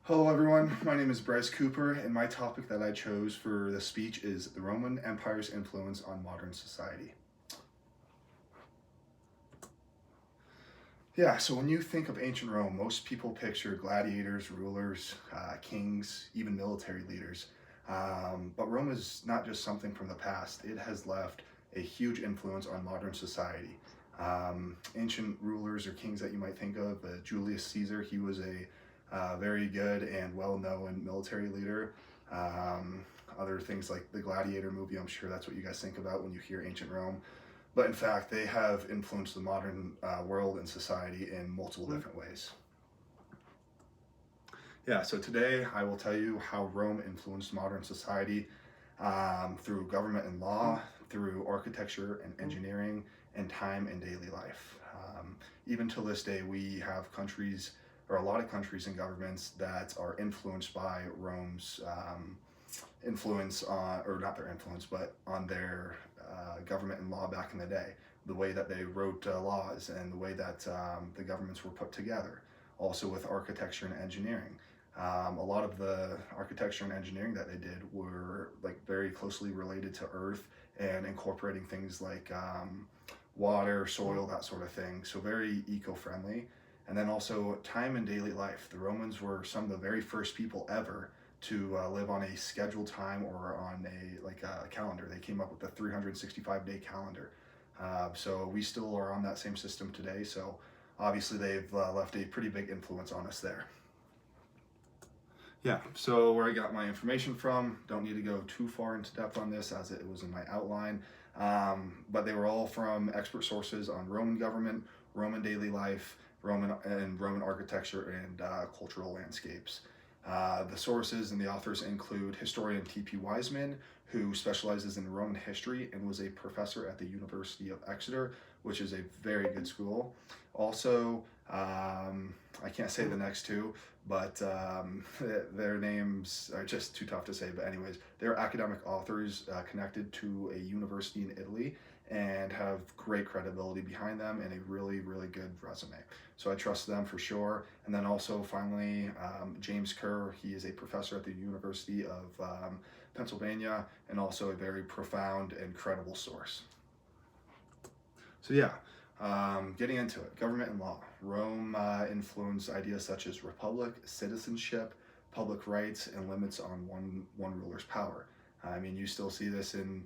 Hello everyone, my name is Bryce Cooper, and my topic that I chose for this speech is the Roman Empire's influence on modern society. Yeah, so when you think of ancient Rome, most people picture gladiators, rulers, kings, even military leaders. But Rome is not just something from the past, it has left a huge influence on modern society. Ancient rulers or kings that you might think of, Julius Caesar, he was a very good and well-known military leader. Um, Other things like the Gladiator movie, I'm sure that's what you guys think about when you hear ancient Rome. But in fact, they have influenced the modern world and society in multiple different ways. Yeah, so today I will tell you how Rome influenced modern society through government and law, through architecture and engineering, and time and daily life. Even to this day, we have countries, or a lot of countries and governments, that are influenced by Rome's influence on, or not their influence, but on their government and law back in the day. The way that they wrote laws and the way that the governments were put together. Also with architecture and engineering. A lot of the architecture and engineering that they did were like very closely related to earth and incorporating things like water, soil, that sort of thing. So very eco-friendly. And then also time and daily life. The Romans were some of the very first people ever to live on a scheduled time or on a calendar. They came up with the 365-day calendar. So we still are on that same system today. So obviously they've left a pretty big influence on us there. Yeah, so where I got my information from, don't need to go too far into depth on this as it was in my outline, but they were all from expert sources on Roman government, Roman daily life, Roman architecture and cultural landscapes. The sources and the authors include historian T.P. Wiseman, who specializes in Roman history and was a professor at the University of Exeter, which is a very good school. Also, I can't say the next two, but their names are just too tough to say. But anyways, they're academic authors connected to a university in Italy and have great credibility behind them and a really, really good resume. So I trust them for sure. And then also finally, James Kerr, he is a professor at the University of Pennsylvania and also a very profound and credible source. So yeah, getting into it, government and law. Rome influenced ideas such as republic, citizenship, public rights, and limits on one ruler's power. I mean, you still see this in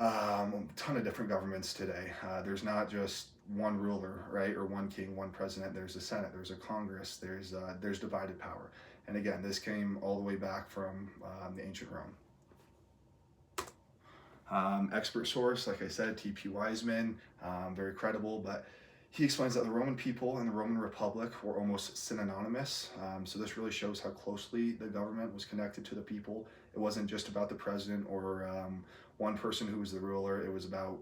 a ton of different governments today. There's not just one ruler, right, or one king, one president. There's a Senate, there's a Congress, there's divided power. And again, this came all the way back from the ancient Rome. Expert source, like I said, T.P. Wiseman, very credible, but he explains that the Roman people and the Roman Republic were almost synonymous. So this really shows how closely the government was connected to the people. It wasn't just about the president or one person who was the ruler, it was about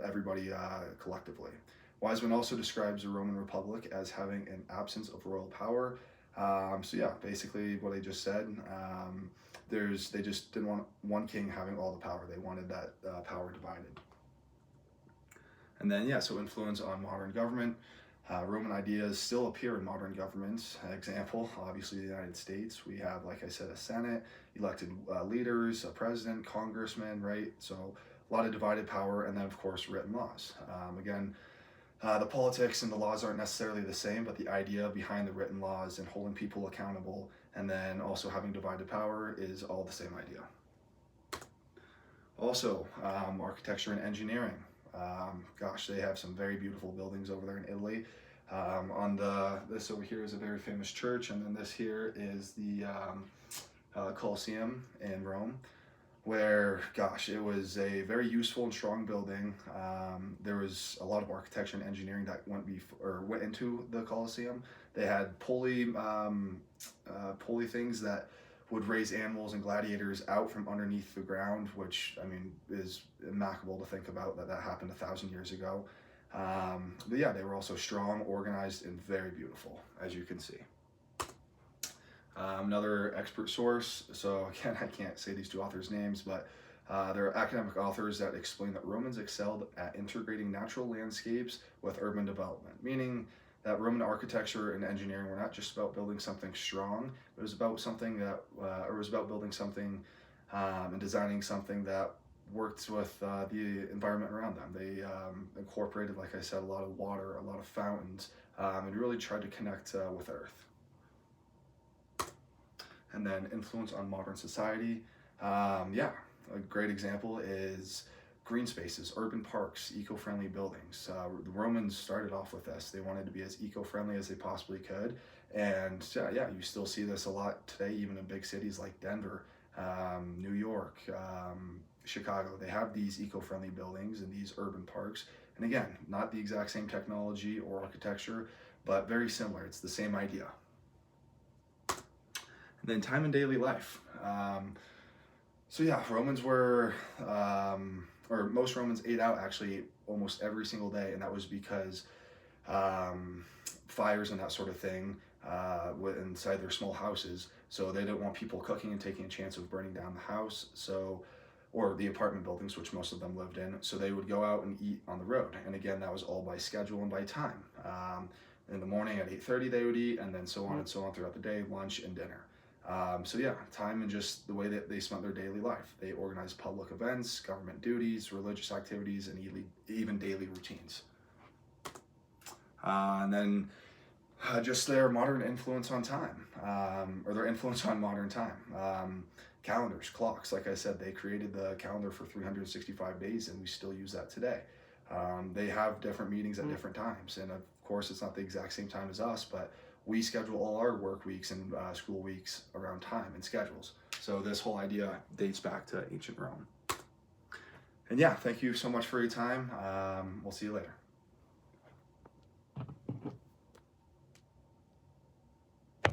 everybody collectively. Wiseman also describes the Roman Republic as having an absence of royal power. So yeah, basically what I just said. They just didn't want one king having all the power. They wanted that power divided. And then yeah, so influence on modern government. Roman ideas still appear in modern governments. Example, obviously the United States. We have, like I said, a Senate, elected leaders, a president, congressmen, right? So a lot of divided power, and then of course written laws. Again, the politics and the laws aren't necessarily the same, but the idea behind the written laws and holding people accountable and then also having divided power is all the same idea. Also, architecture and engineering. Gosh, they have some very beautiful buildings over there in Italy. This over here is a very famous church, and then this here is the Colosseum in Rome, where, gosh, it was a very useful and strong building. There was a lot of architecture and engineering that went into the Colosseum. They had pulley things that would raise animals and gladiators out from underneath the ground, which, I mean, is immaculable to think about that happened 1,000 years ago. But yeah, they were also strong, organized, and very beautiful, as you can see. Another expert source, so again, I can't say these two authors' names, but there are academic authors that explain that Romans excelled at integrating natural landscapes with urban development, meaning that Roman architecture and engineering were not just about building something strong, but it was about something that, or it was about building something and designing something that worked with the environment around them. They incorporated, like I said, a lot of water, a lot of fountains, and really tried to connect with Earth. And then influence on modern society. Yeah, a great example is green spaces, urban parks, eco-friendly buildings. The Romans started off with this. They wanted to be as eco-friendly as they possibly could. And yeah, you still see this a lot today, even in big cities like Denver, New York, Chicago. They have these eco-friendly buildings and these urban parks. And again, not the exact same technology or architecture, but very similar. It's the same idea. And then time in daily life. So yeah, Romans were, or most Romans ate out actually almost every single day, and that was because fires and that sort of thing inside their small houses. So they didn't want people cooking and taking a chance of burning down the house. So, or the apartment buildings, which most of them lived in. So they would go out and eat on the road. And again, that was all by schedule and by time. In the morning at 8:30 they would eat, and then so on and so on throughout the day, lunch and dinner. So yeah, time and just the way that they spent their daily life. They organized public events, government duties, religious activities, and even daily routines. And then just their modern influence on time, or their influence on modern time. Calendars, clocks, like I said, they created the calendar for 365 days, and we still use that today. They have different meetings at different times, and of course it's not the exact same time as us, but we schedule all our work weeks and school weeks around time and schedules. So this whole idea dates back to ancient Rome. And yeah, thank you so much for your time. We'll see you later.